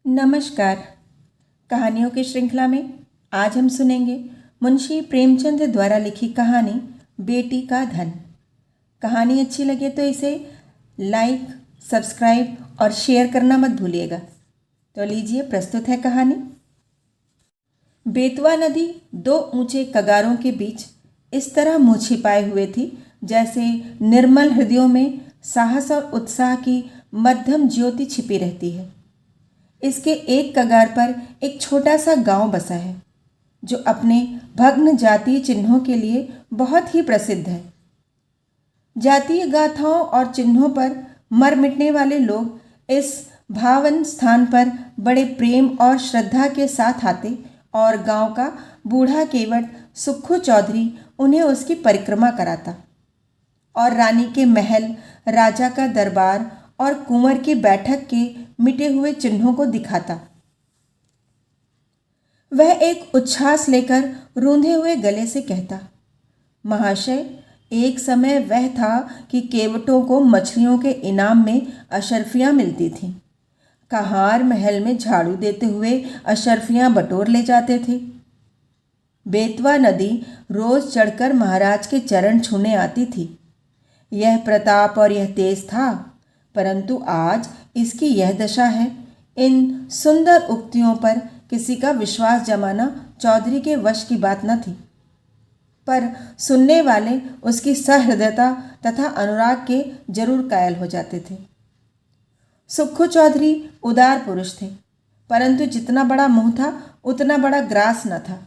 नमस्कार। कहानियों की श्रृंखला में आज हम सुनेंगे मुंशी प्रेमचंद द्वारा लिखी कहानी बेटी का धन। कहानी अच्छी लगे तो इसे लाइक, सब्सक्राइब और शेयर करना मत भूलिएगा। तो लीजिए, प्रस्तुत है कहानी। बेतवा नदी दो ऊंचे कगारों के बीच इस तरह मुँह छिपाए हुए थी जैसे निर्मल हृदयों में साहस और उत्साह की मध्यम ज्योति छिपी रहती है। इसके एक कगार पर एक छोटा सा गांव बसा है जो अपने भग्न जातीय चिन्हों के लिए बहुत ही प्रसिद्ध है। जातीय गाथाओं और चिन्हों पर मर मिटने वाले लोग इस भावन स्थान पर बड़े प्रेम और श्रद्धा के साथ आते और गांव का बूढ़ा केवट सुक्खू चौधरी उन्हें उसकी परिक्रमा कराता और रानी के महल, राजा का दरबार और कुंवर की बैठक के मिटे हुए चिन्हों को दिखाता। वह एक उच्छ्वास लेकर रूंधे हुए गले से कहता, महाशय, एक समय वह था कि केवटों को मछलियों के इनाम में अशर्फियाँ मिलती थीं। कहार महल में झाड़ू देते हुए अशर्फियाँ बटोर ले जाते थे। बेतवा नदी रोज चढ़कर महाराज के चरण छूने आती थी। यह प्रताप और यह तेज था, परंतु आज इसकी यह दशा है। इन सुंदर उक्तियों पर किसी का विश्वास जमाना चौधरी के वश की बात न थी, पर सुनने वाले उसकी सहृदयता तथा अनुराग के जरूर कायल हो जाते थे। सुक्खू चौधरी उदार पुरुष थे, परंतु जितना बड़ा मुंह था उतना बड़ा ग्रास न था।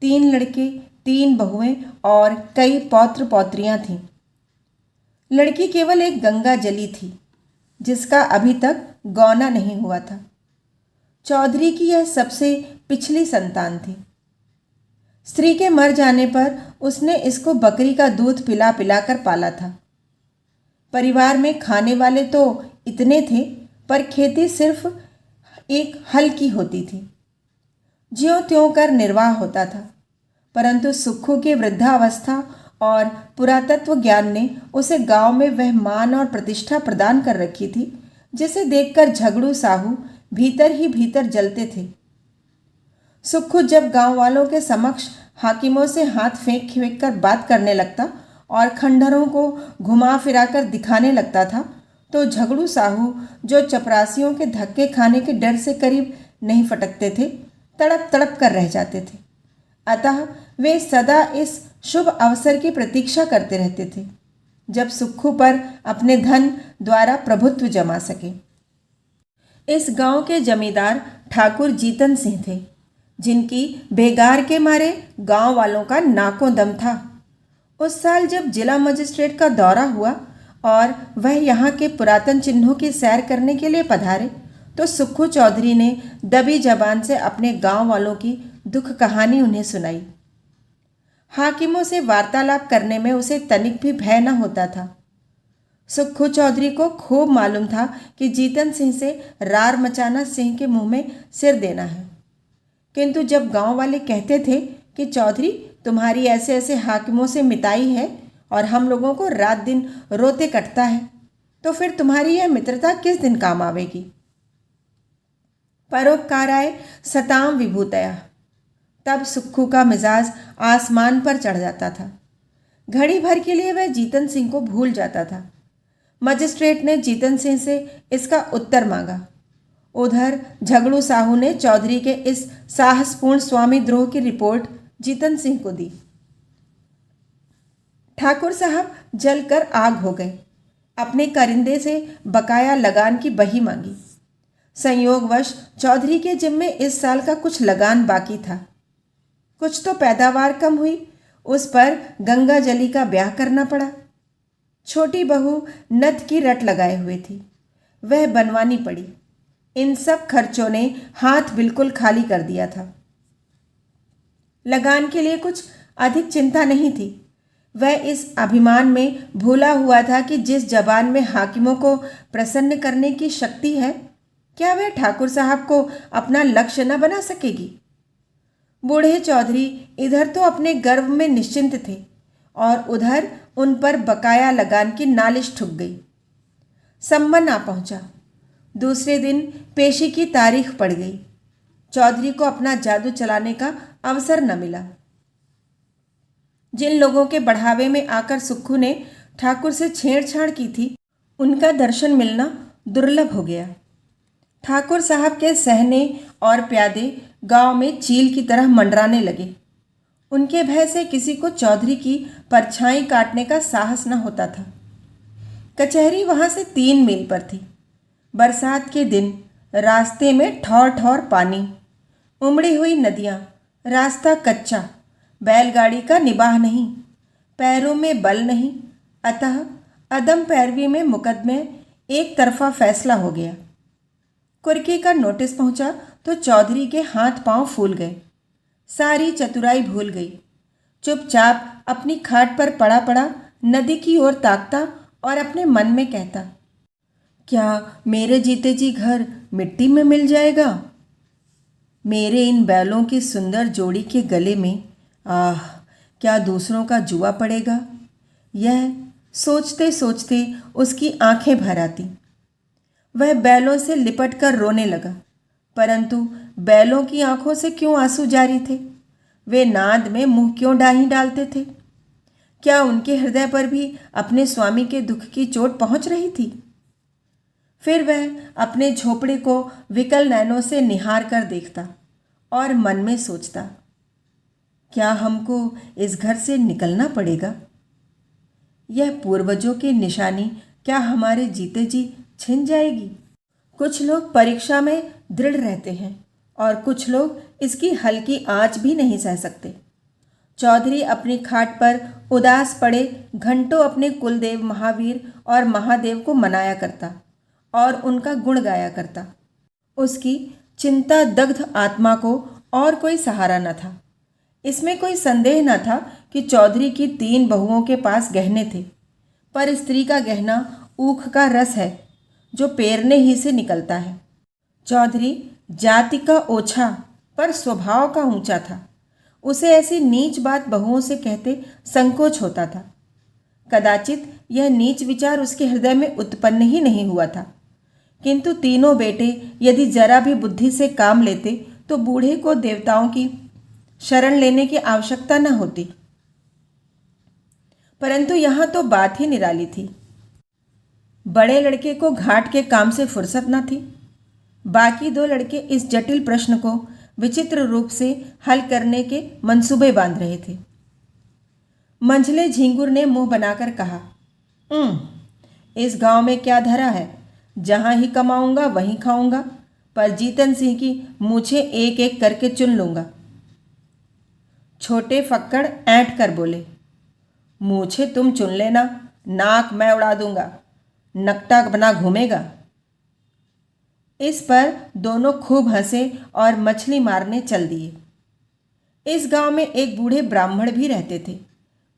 3 लड़के, 3 बहुएं और कई पौत्र पौत्रियां थीं। लड़की केवल एक गंगा जली थी जिसका अभी तक गौना नहीं हुआ था। चौधरी की यह सबसे पिछली संतान थी। स्त्री के मर जाने पर उसने इसको बकरी का दूध पिला पिलाकर पाला था। परिवार में खाने वाले तो इतने थे, पर खेती सिर्फ एक हल की होती थी। ज्यों त्यों कर निर्वाह होता था, परंतु सुक्खू की वृद्धावस्था और पुरातत्व ज्ञान ने उसे गांव में वह मान और प्रतिष्ठा प्रदान कर रखी थी जिसे देखकर झगड़ू साहू भीतर ही भीतर जलते थे। सुक्खू जब गांव वालों के समक्ष हाकिमों से हाथ फेंक फेंक कर बात करने लगता और खंडहरों को घुमा फिराकर दिखाने लगता था, तो झगड़ू साहू, जो चपरासियों के धक्के खाने के डर से करीब नहीं फटकते थे, तड़प तड़प कर रह जाते थे। अतः वे सदा इस शुभ अवसर की प्रतीक्षा करते रहते थे जब सुक्खू पर अपने धन द्वारा प्रभुत्व जमा सके। इस गांव के जमींदार ठाकुर जीतन सिंह थे, जिनकी बेगार के मारे गांव वालों का नाकों दम था। उस साल जब जिला मजिस्ट्रेट का दौरा हुआ और वह यहाँ के पुरातन चिन्हों की सैर करने के लिए पधारे, तो सुक्खू चौधरी ने दबी जबान से अपने गांव वालों की दुख कहानी उन्हें सुनाई। हाकिमों से वार्तालाप करने में उसे तनिक भी भय न होता था। सुक्खू चौधरी को खूब मालूम था कि जीतन सिंह से रार मचाना सिंह के मुंह में सिर देना है, किंतु जब गांव वाले कहते थे कि चौधरी, तुम्हारी ऐसे ऐसे हाकिमों से मिताई है और हम लोगों को रात दिन रोते कटता है, तो फिर तुम्हारी यह मित्रता किस दिन काम आवेगी। परोपकाराय सताम विभूतया। तब सुक्खू का मिजाज आसमान पर चढ़ जाता था। घड़ी भर के लिए वह जीतन सिंह को भूल जाता था। मजिस्ट्रेट ने जीतन सिंह से इसका उत्तर मांगा। उधर झगड़ू साहू ने चौधरी के इस साहसपूर्ण स्वामी द्रोह की रिपोर्ट जीतन सिंह को दी। ठाकुर साहब जलकर आग हो गए। अपने करिंदे से बकाया लगान की बही मांगी। संयोगवश चौधरी के जिम्मे इस साल का कुछ लगान बाकी था। कुछ तो पैदावार कम हुई, उस पर गंगा जली का ब्याह करना पड़ा। छोटी बहू नथ की रट लगाए हुए थी, वह बनवानी पड़ी। इन सब खर्चों ने हाथ बिल्कुल खाली कर दिया था। लगान के लिए कुछ अधिक चिंता नहीं थी। वह इस अभिमान में भूला हुआ था कि जिस जबान में हाकिमों को प्रसन्न करने की शक्ति है, क्या वह ठाकुर साहब को अपना लक्ष्य न बना सकेगी। बूढ़े चौधरी इधर तो अपने गर्व में निश्चिंत थे और उधर उन पर बकाया लगान की नालिश ठुक गई। सम्मन आ पहुंचा। दूसरे दिन पेशी की तारीख पड़ गई। चौधरी को अपना जादू चलाने का अवसर न मिला। जिन लोगों के बढ़ावे में आकर सुक्खू ने ठाकुर से छेड़छाड़ की थी, उनका दर्शन मिलना दुर्लभ हो गया। ठाकुर साहब के सहने और प्यादे गांव में चील की तरह मंडराने लगे। उनके भय से किसी को चौधरी की परछाई काटने का साहस न होता था। कचहरी वहां से 3 मील पर थी। बरसात के दिन रास्ते में ठौर ठौर पानी, उमड़ी हुई नदियाँ, रास्ता कच्चा, बैलगाड़ी का निबाह नहीं, पैरों में बल नहीं, अतः अदम पैरवी में मुकदमे एक तरफा फैसला हो गया। कुर्की का नोटिस पहुंचा तो चौधरी के हाथ पांव फूल गए। सारी चतुराई भूल गई। चुपचाप अपनी खाट पर पड़ा पड़ा नदी की ओर ताकता और अपने मन में कहता, क्या मेरे जीते जी घर मिट्टी में मिल जाएगा? मेरे इन बैलों की सुंदर जोड़ी के गले में क्या दूसरों का जुआ पड़ेगा? यह सोचते सोचते उसकी आंखें भर आती। वह बैलों से लिपट कर रोने लगा, परंतु बैलों की आंखों से क्यों आंसू जारी थे? वे नाद में मुंह क्यों डाही डालते थे? क्या उनके हृदय पर भी अपने स्वामी के दुख की चोट पहुंच रही थी? फिर वह अपने झोपड़े को विकल नैनों से निहार कर देखता और मन में सोचता, क्या हमको इस घर से निकलना पड़ेगा? यह पूर्वजों की निशानी क्या हमारे जीते जी छिन जाएगी? कुछ लोग परीक्षा में दृढ़ रहते हैं और कुछ लोग इसकी हल्की आंच भी नहीं सह सकते। चौधरी अपनी खाट पर उदास पड़े घंटों अपने कुलदेव महावीर और महादेव को मनाया करता और उनका गुण गाया करता। उसकी चिंता दग्ध आत्मा को और कोई सहारा न था। इसमें कोई संदेह न था कि चौधरी की 3 बहुओं के पास गहने थे, पर स्त्री का गहना ऊख का रस है जो पेरने ही से निकलता है। चौधरी जाति का ओछा पर स्वभाव का ऊंचा था। उसे ऐसी नीच बात बहुओं से कहते संकोच होता था। कदाचित यह नीच विचार उसके हृदय में उत्पन्न ही नहीं हुआ था, किंतु तीनों बेटे यदि जरा भी बुद्धि से काम लेते तो बूढ़े को देवताओं की शरण लेने की आवश्यकता न होती। परंतु यहाँ तो बात ही निराली थी। बड़े लड़के को घाट के काम से फुर्सत न थी। बाकी 2 लड़के इस जटिल प्रश्न को विचित्र रूप से हल करने के मंसूबे बांध रहे थे। मंझले झींगुर ने मुंह बनाकर कहा, इस गांव में क्या धरा है? जहां ही कमाऊंगा वहीं खाऊंगा, पर जीतन सिंह की मूछें एक एक करके चुन लूंगा। छोटे फक्कड़ ऐंठ कर बोले, मूछें तुम चुन लेना, नाक मैं उड़ा दूंगा, नकटा बना घूमेगा। इस पर दोनों खूब हंसे और मछली मारने चल दिए। इस गांव में एक बूढ़े ब्राह्मण भी रहते थे।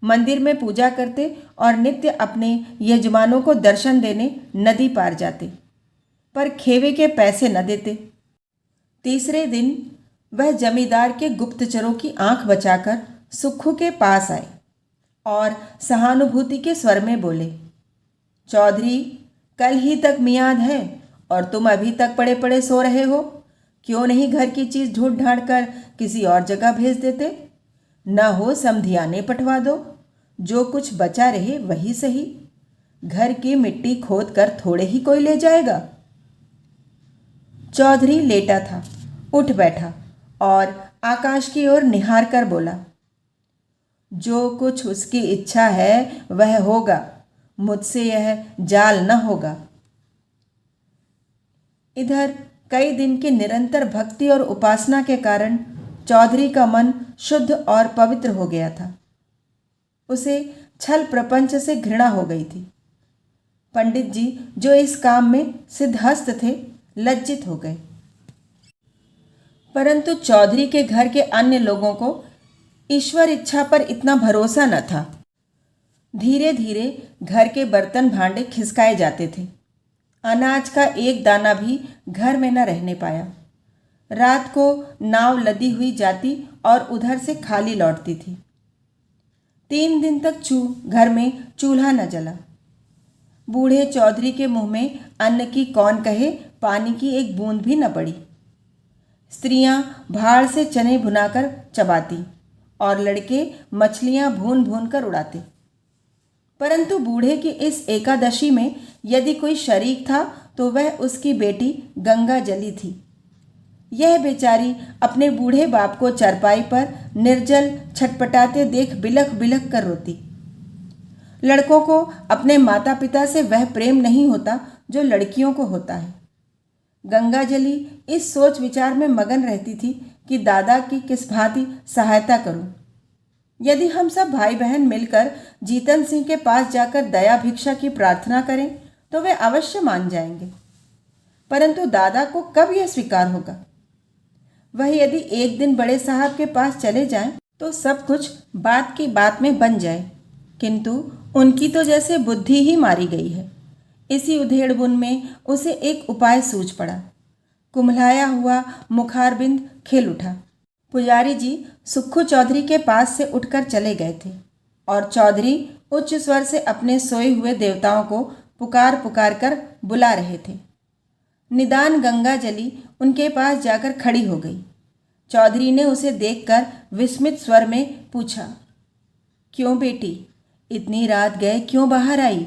मंदिर में पूजा करते और नित्य अपने यजमानों को दर्शन देने नदी पार जाते, पर खेवे के पैसे न देते। तीसरे दिन वह जमींदार के गुप्तचरों की आंख बचाकर सुक्खू के पास आए और सहानुभूति के स्वर में बोले, चौधरी, कल ही तक मियाद है और तुम अभी तक पड़े पड़े सो रहे हो। क्यों नहीं घर की चीज़ ढूंढ ढांड कर किसी और जगह भेज देते? न हो समधियाने पटवा दो, जो कुछ बचा रहे वही सही। घर की मिट्टी खोद कर थोड़े ही कोई ले जाएगा। चौधरी लेटा था, उठ बैठा और आकाश की ओर निहार कर बोला, जो कुछ उसकी इच्छा है वह होगा, मुझसे यह जाल न होगा। इधर कई दिन की निरंतर भक्ति और उपासना के कारण चौधरी का मन शुद्ध और पवित्र हो गया था। उसे छल प्रपंच से घृणा हो गई थी। पंडित जी, जो इस काम में सिद्धहस्त थे, लज्जित हो गए। परंतु चौधरी के घर के अन्य लोगों को ईश्वर इच्छा पर इतना भरोसा न था। धीरे धीरे घर के बर्तन भांडे खिसकाए जाते थे। अनाज का एक दाना भी घर में न रहने पाया। रात को नाव लदी हुई जाती और उधर से खाली लौटती थी। 3 दिन तक घर में चूल्हा न जला। बूढ़े चौधरी के मुंह में अन्न की कौन कहे पानी की एक बूंद भी न पड़ी। स्त्रियां भाड़ से चने भुनाकर चबाती और लड़के मछलियां भून भून कर उड़ाते। परंतु बूढ़े की इस एकादशी में यदि कोई शरीक था तो वह उसकी बेटी गंगा जली थी। यह बेचारी अपने बूढ़े बाप को चारपाई पर निर्जल छटपटाते देख बिलख बिलख कर रोती। लड़कों को अपने माता पिता से वह प्रेम नहीं होता जो लड़कियों को होता है। गंगा जली इस सोच विचार में मगन रहती थी कि दादा की किस भांति सहायता करूं। यदि हम सब भाई बहन मिलकर जीतन सिंह के पास जाकर दया भिक्षा की प्रार्थना करें तो वे अवश्य मान जाएंगे। परंतु दादा को कब यह स्वीकार होगा? वह यदि एक दिन बड़े साहब के पास चले जाएं तो सब कुछ बात की बात में बन जाए, किंतु उनकी तो जैसे बुद्धि ही मारी गई है। इसी उधेड़बुन में उसे एक उपाय सूझ पड़ा। कुम्हलाया हुआ मुखारबिंद खिल उठा। पुजारी जी सुक्खू चौधरी के पास से उठकर चले गए थे और चौधरी उच्च स्वर से अपने सोए हुए देवताओं को पुकार पुकार कर बुला रहे थे। निदान गंगा जली उनके पास जाकर खड़ी हो गई। चौधरी ने उसे देखकर विस्मित स्वर में पूछा, क्यों बेटी, इतनी रात गए क्यों बाहर आई?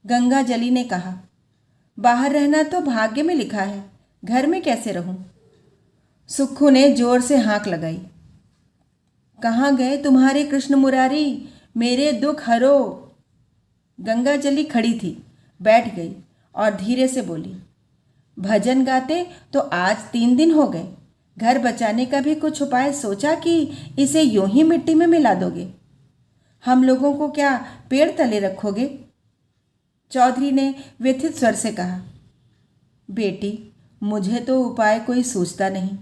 गंगा जली ने कहा, बाहर रहना तो भाग्य में लिखा है, घर में कैसे रहूं? सुक्खू ने जोर से हाँक लगाई, कहाँ गए तुम्हारे कृष्ण मुरारी, मेरे दुख हरो। गंगा जली खड़ी थी, बैठ गई और धीरे से बोली, भजन गाते तो आज 3 दिन हो गए। घर बचाने का भी कुछ उपाय सोचा कि इसे यूं ही मिट्टी में मिला दोगे? हम लोगों को क्या पेड़ तले रखोगे? चौधरी ने व्यथित स्वर से कहा, बेटी, मुझे तो उपाय कोई सूझता नहीं।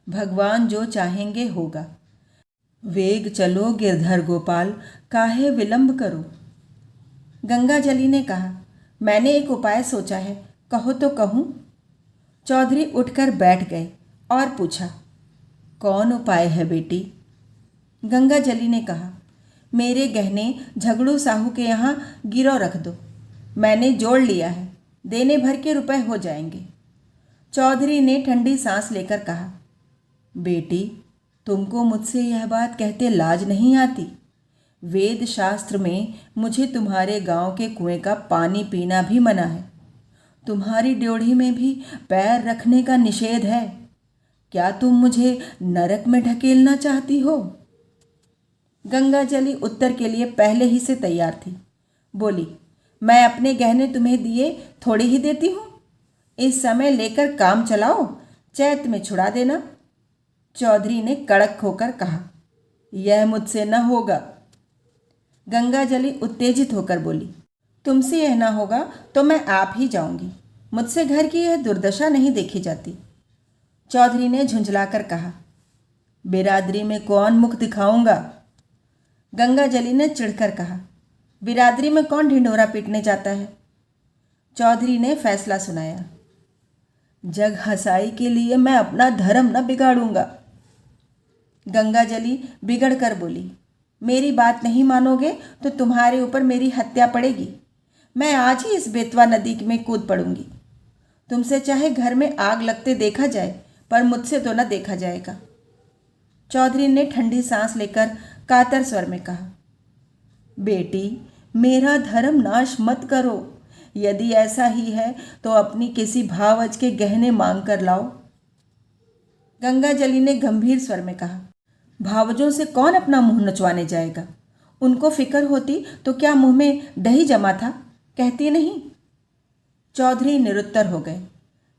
भगवान जो चाहेंगे होगा। वेग चलो गिरधर गोपाल, काहे विलंब करो। गंगा जली ने कहा, मैंने एक उपाय सोचा है, कहो तो कहूँ। चौधरी उठकर बैठ गए और पूछा, कौन उपाय है बेटी? गंगा जली ने कहा, मेरे गहने झगड़ू साहू के यहाँ गिरव रख दो। मैंने जोड़ लिया है, देने भर के रुपए हो जाएंगे। चौधरी ने ठंडी सांस लेकर कहा, बेटी, तुमको मुझसे यह बात कहते लाज नहीं आती? वेद शास्त्र में मुझे तुम्हारे गांव के कुएं का पानी पीना भी मना है। तुम्हारी ड्योढ़ी में भी पैर रखने का निषेध है। क्या तुम मुझे नरक में ढकेलना चाहती हो? गंगा जली उत्तर के लिए पहले ही से तैयार थी। बोली, मैं अपने गहने तुम्हें दिए थोड़े ही देती हूँ। इस समय लेकर काम चलाओ, चैत में छुड़ा देना। चौधरी ने कड़क होकर कहा, यह मुझसे न होगा। गंगा जली उत्तेजित होकर बोली, तुमसे यह ना होगा तो मैं आप ही जाऊंगी। मुझसे घर की यह दुर्दशा नहीं देखी जाती। चौधरी ने झुंझलाकर कहा, बिरादरी में कौन मुख दिखाऊंगा? गंगा जली ने चिढ़कर कहा, बिरादरी में कौन ढिंढोरा पीटने जाता है? चौधरी ने फैसला सुनाया, जग हंसाई के लिए मैं अपना धर्म न बिगाड़ूंगा। गंगा जली बिगड़ कर बोली, मेरी बात नहीं मानोगे तो तुम्हारे ऊपर मेरी हत्या पड़ेगी। मैं आज ही इस बेतवा नदी में कूद पड़ूंगी। तुमसे चाहे घर में आग लगते देखा जाए, पर मुझसे तो न देखा जाएगा। चौधरी ने ठंडी सांस लेकर कातर स्वर में कहा, बेटी, मेरा धर्म नाश मत करो। यदि ऐसा ही है तो अपनी किसी भावज के गहने मांग कर लाओ। गंगा जली ने गंभीर स्वर में कहा, भावजों से कौन अपना मुंह नचवाने जाएगा? उनको फिक्र होती तो क्या मुंह में दही जमा था, कहती नहीं। चौधरी निरुत्तर हो गए।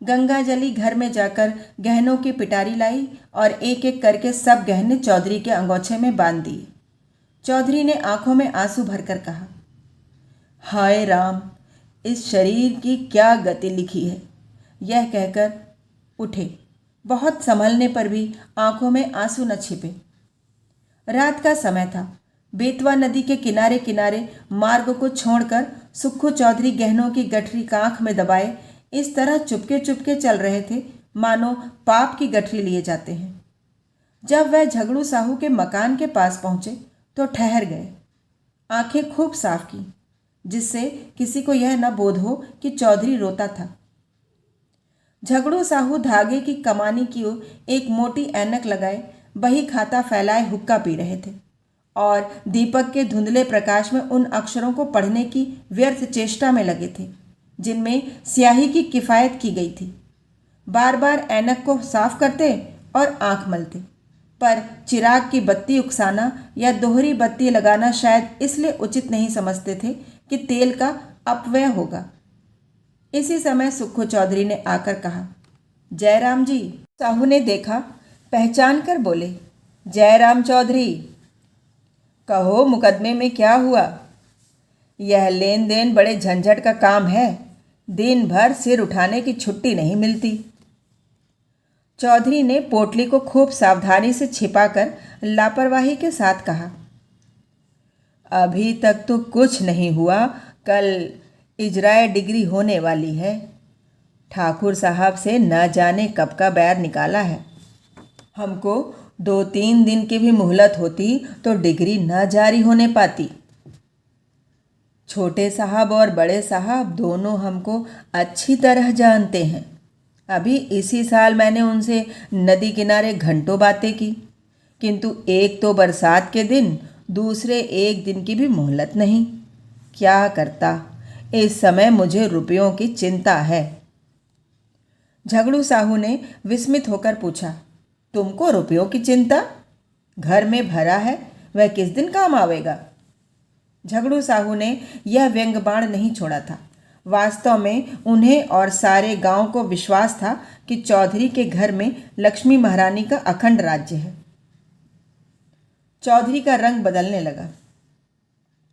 गंगा जली घर में जाकर गहनों की पिटारी लाई और एक एक करके सब गहने चौधरी के अंगोछे में बांध दिए। चौधरी ने आंखों में आंसू भरकर कहा, हाय राम, इस शरीर की क्या गति लिखी है। यह कहकर उठे। बहुत संभलने पर भी आंखों में आंसू न छिपे। रात का समय था। बेतवा नदी के किनारे किनारे मार्ग को छोड़कर सुक्खू चौधरी गहनों की गठरी कांख में दबाए इस तरह चुपके चुपके चल रहे थे मानो पाप की गठरी लिए जाते हैं। जब वह झगड़ू साहू के मकान के पास पहुंचे तो ठहर गए। आंखें खूब साफ की, जिससे किसी को यह न बोध हो कि चौधरी रोता था। झगड़ू साहू धागे की कमानी की ओर एक मोटी ऐनक लगाए बही खाता फैलाए हुक्का पी रहे थे और दीपक के धुंधले प्रकाश में उन अक्षरों को पढ़ने की व्यर्थ चेष्टा में लगे थे जिनमें स्याही की किफ़ायत की गई थी। बार बार ऐनक को साफ करते और आंख मलते, पर चिराग की बत्ती उकसाना या दोहरी बत्ती लगाना शायद इसलिए उचित नहीं समझते थे कि तेल का अपव्यय होगा। इसी समय सुक्खू चौधरी ने आकर कहा, जयराम जी। साहू ने देखा, पहचान कर बोले, जयराम चौधरी। कहो, मुकदमे में क्या हुआ? यह लेन देन बड़े झंझट का काम है, दिन भर सिर उठाने की छुट्टी नहीं मिलती। चौधरी ने पोटली को खूब सावधानी से छिपाकर लापरवाही के साथ कहा, अभी तक तो कुछ नहीं हुआ, कल इजराए डिग्री होने वाली है। ठाकुर साहब से न जाने कब का बैर निकाला है। हमको 2-3 दिन की भी मोहलत होती तो डिग्री न जारी होने पाती। छोटे साहब और बड़े साहब दोनों हमको अच्छी तरह जानते हैं। अभी इसी साल मैंने उनसे नदी किनारे घंटों बातें की, किंतु एक तो बरसात के दिन, दूसरे एक दिन की भी मोहलत नहीं। क्या करता? इस समय मुझे रुपयों की चिंता है। झगड़ू साहू ने विस्मित होकर पूछा, तुमको रुपयों की चिंता? घर में भरा है, वह किस दिन काम आवेगा? झगड़ू साहू ने यह व्यंग बाण नहीं छोड़ा था। वास्तव में उन्हें और सारे गांव को विश्वास था कि चौधरी के घर में लक्ष्मी महारानी का अखंड राज्य है। चौधरी का रंग बदलने लगा।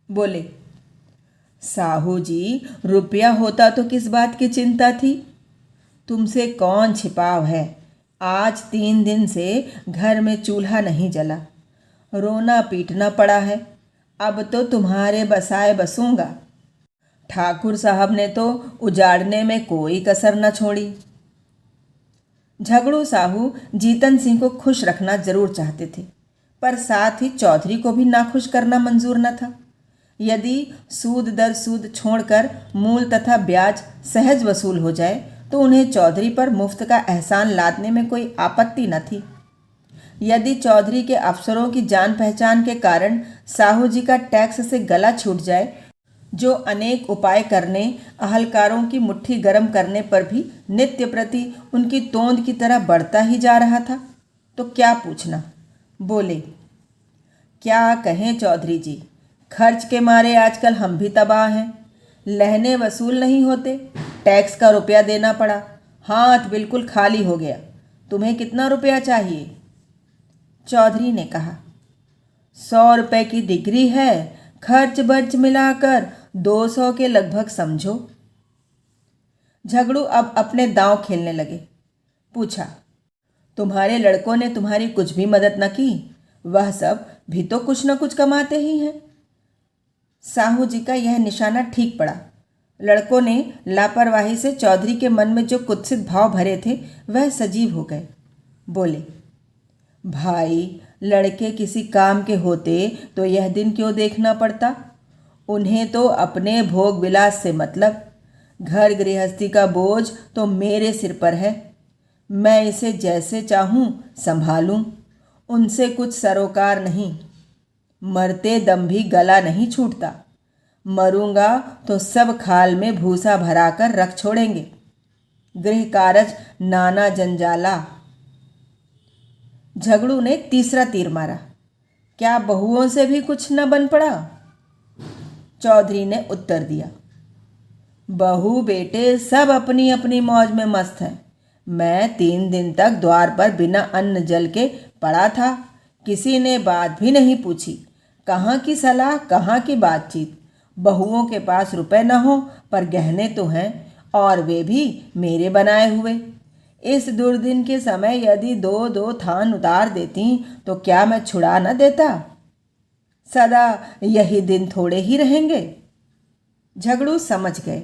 बोले, साहू जी, रुपया होता तो किस बात की चिंता थी? तुमसे कौन छिपाव है? आज 3 दिन से घर में चूल्हा नहीं जला, रोना पीटना पड़ा है। अब तो तुम्हारे बसाए बसूंगा। ठाकुर साहब ने तो उजाड़ने में कोई कसर न छोड़ी। झगड़ू साहू जीतन सिंह को खुश रखना जरूर चाहते थे, पर साथ ही चौधरी को भी नाखुश करना मंजूर न था। यदि सूद दर सूद छोड़कर मूल तथा ब्याज सहज वसूल हो जाए तो उन्हें चौधरी पर मुफ्त का एहसान लादने में कोई आपत्ति न थी। यदि चौधरी के अफसरों की जान पहचान के कारण साहू जी का टैक्स से गला छूट जाए, जो अनेक उपाय करने, अहलकारों की मुट्ठी गर्म करने पर भी नित्य प्रति उनकी तोंद की तरह बढ़ता ही जा रहा था, तो क्या पूछना। बोले, क्या कहें चौधरी जी, खर्च के मारे आजकल हम भी तबाह हैं। लहने वसूल नहीं होते, टैक्स का रुपया देना पड़ा, हाथ बिल्कुल खाली हो गया। तुम्हें कितना रुपया चाहिए? चौधरी ने कहा, 100 रुपये की डिग्री है, खर्च बर्च मिलाकर 200 के लगभग समझो। झगड़ू अब अपने दांव खेलने लगे। पूछा, तुम्हारे लड़कों ने तुम्हारी कुछ भी मदद न की? वह सब भी तो कुछ न कुछ कमाते ही हैं। साहू जी का यह निशाना ठीक पड़ा। लड़कों ने लापरवाही से चौधरी के मन में जो कुत्सित भाव भरे थे वह सजीव हो गए। बोले, भाई, लड़के किसी काम के होते तो यह दिन क्यों देखना पड़ता? उन्हें तो अपने भोग विलास से मतलब। घर गृहस्थी का बोझ तो मेरे सिर पर है। मैं इसे जैसे चाहूँ संभालूँ, उनसे कुछ सरोकार नहीं। मरते दम भी गला नहीं छूटता। मरूंगा तो सब खाल में भूसा भराकर रख छोड़ेंगे। गृह कारज नाना जंजाला। झगड़ू ने तीसरा तीर मारा। क्या बहुओं से भी कुछ न बन पड़ा? चौधरी ने उत्तर दिया, बहू बेटे सब अपनी अपनी मौज में मस्त हैं। मैं 3 दिन तक द्वार पर बिना अन्न जल के पड़ा था, किसी ने बात भी नहीं पूछी। कहाँ की सलाह, कहाँ की बातचीत। बहुओं के पास रुपए न हो पर गहने तो हैं, और वे भी मेरे बनाए हुए। इस दुर्दिन के समय यदि 2-2 थान उतार देती तो क्या मैं छुड़ा न देता? सदा यही दिन थोड़े ही रहेंगे। झगड़ू समझ गए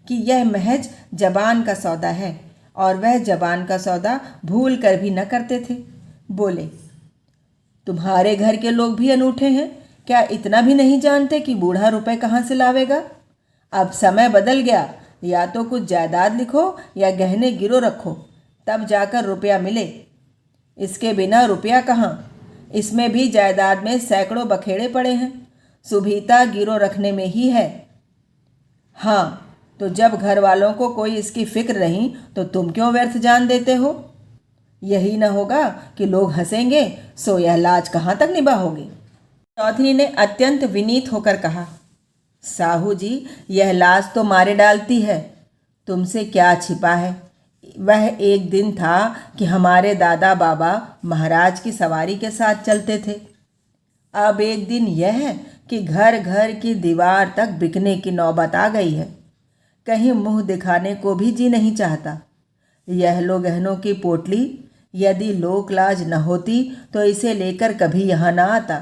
कि यह महज जबान का सौदा है और वह जबान का सौदा भूल कर भी न करते थे। बोले, तुम्हारे घर के लोग भी अनूठे हैं। क्या इतना भी नहीं जानते कि बूढ़ा रुपए कहाँ से लावेगा? अब समय बदल गया, या तो कुछ जायदाद लिखो या गहने गिरो रखो, तब जाकर रुपया मिले। इसके बिना रुपया कहाँ? इसमें भी जायदाद में सैकड़ों बखेड़े पड़े हैं, सुभीता गिरो रखने में ही है। हाँ, तो जब घर वालों को कोई इसकी फिक्र नहीं तो तुम क्यों व्यर्थ जान देते हो? यही न होगा कि लोग हंसेंगे, सो यह लाज कहाँ तक निभाओगे? चौधरी ने अत्यंत विनीत होकर कहा, साहू जी, यह लाज तो मारे डालती है। तुमसे क्या छिपा है? वह एक दिन था कि हमारे दादा बाबा महाराज की सवारी के साथ चलते थे। अब एक दिन यह है कि घर घर की दीवार तक बिकने की नौबत आ गई है। कहीं मुंह दिखाने को भी जी नहीं चाहता। यह लो गहनों की पोटली, यदि लोक लाज न होती तो इसे लेकर कभी यहाँ न आता,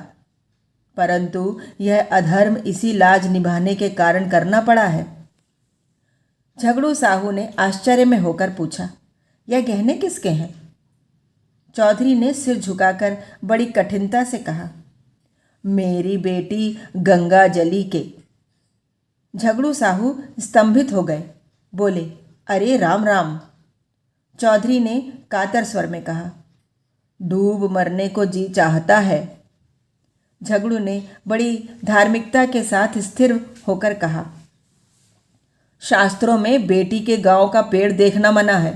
परंतु यह अधर्म इसी लाज निभाने के कारण करना पड़ा है। झगड़ू साहू ने आश्चर्य में होकर पूछा, यह गहने किसके हैं? चौधरी ने सिर झुकाकर बड़ी कठिनता से कहा, मेरी बेटी गंगा जली के। झगड़ू साहू स्तंभित हो गए, बोले, अरे राम राम। चौधरी ने कातर स्वर में कहा, डूब मरने को जी चाहता है। झगड़ू ने बड़ी धार्मिकता के साथ स्थिर होकर कहा, शास्त्रों में बेटी के गांव का पेड़ देखना मना है।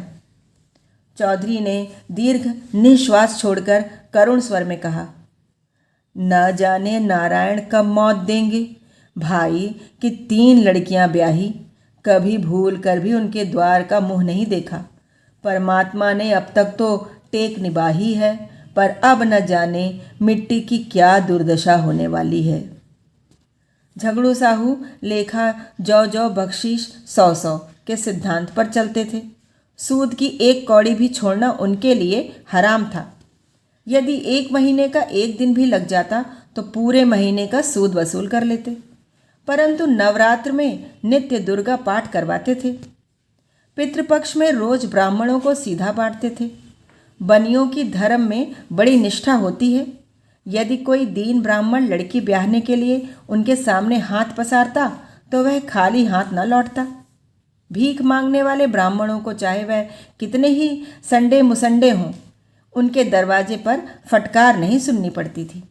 चौधरी ने दीर्घ निश्वास छोड़कर करुण स्वर में कहा, न जाने नारायण कब मौत देंगे। भाई की 3 लड़कियां ब्याही, कभी भूल कर भी उनके द्वार का मुंह नहीं देखा। परमात्मा ने अब तक तो टेक निभाई है, पर अब न जाने मिट्टी की क्या दुर्दशा होने वाली है। झगड़ू साहू लेखा जौ जौ बख्शीश 100 के सिद्धांत पर चलते थे। सूद की 1 कौड़ी भी छोड़ना उनके लिए हराम था। यदि 1 महीने का 1 दिन भी लग जाता तो पूरे महीने का सूद वसूल कर लेते, परंतु नवरात्र में नित्य दुर्गा पाठ करवाते थे। पितृपक्ष में रोज ब्राह्मणों को सीधा बांटते थे। बनियों की धर्म में बड़ी निष्ठा होती है। यदि कोई दीन ब्राह्मण लड़की ब्याहने के लिए उनके सामने हाथ पसारता तो वह खाली हाथ न लौटता। भीख मांगने वाले ब्राह्मणों को चाहे वह कितने ही संडे मुसंडे हों, उनके दरवाजे पर फटकार नहीं सुननी पड़ती थी।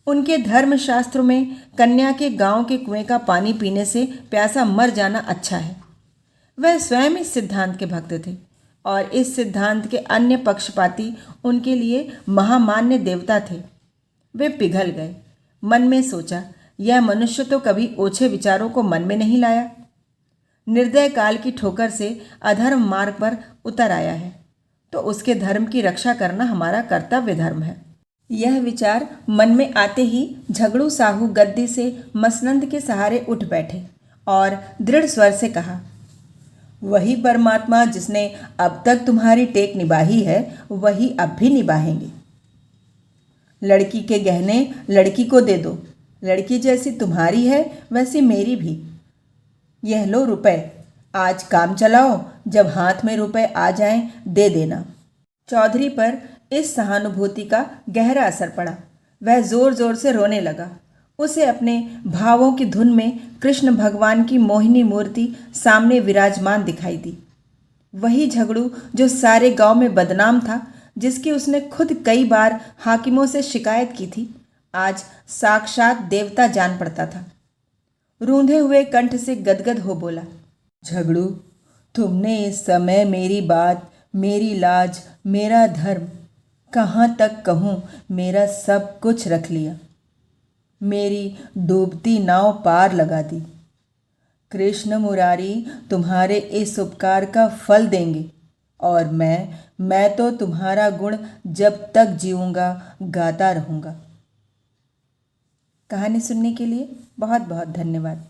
उनके धर्मशास्त्रों में कन्या के गांव के कुएं का पानी पीने से प्यासा मर जाना अच्छा है। वह स्वयं इस सिद्धांत के भक्त थे और इस सिद्धांत के अन्य पक्षपाती उनके लिए महामान्य देवता थे। वे पिघल गए। मन में सोचा, यह मनुष्य तो कभी ओछे विचारों को मन में नहीं लाया। निर्दय काल की ठोकर से अधर्म मार्ग पर उतर आया है तो उसके धर्म की रक्षा करना हमारा कर्तव्य धर्म है। यह विचार मन में आते ही झगड़ू साहू गद्दी से मसनंद के सहारे उठ बैठे और दृढ़ स्वर से कहा, वही परमात्मा जिसने अब तक तुम्हारी टेक निभाई है वही अब भी निभाएंगे। लड़की के गहने लड़की को दे दो। लड़की जैसी तुम्हारी है वैसी मेरी भी। यह लो रुपए, आज काम चलाओ, जब हाथ में रुपए आ जाएं दे देना। चौधरी पर इस सहानुभूति का गहरा असर पड़ा। वह जोर जोर से रोने लगा। उसे अपने भावों की धुन में कृष्ण भगवान की मोहिनी मूर्ति सामने विराजमान दिखाई दी। वही झगड़ू जो सारे गांव में बदनाम था, जिसकी उसने खुद कई बार हाकिमों से शिकायत की थी, आज साक्षात देवता जान पड़ता था। रूंधे हुए कंठ से गदगद हो बोला, झगड़ू, तुमने इस समय मेरी बात, मेरी लाज, मेरा धर्म, कहाँ तक कहूँ, मेरा सब कुछ रख लिया। मेरी डूबती नाव पार लगा दी। कृष्ण मुरारी तुम्हारे इस उपकार का फल देंगे और मैं तो तुम्हारा गुण जब तक जीऊँगा गाता रहूँगा। कहानी सुनने के लिए बहुत बहुत धन्यवाद।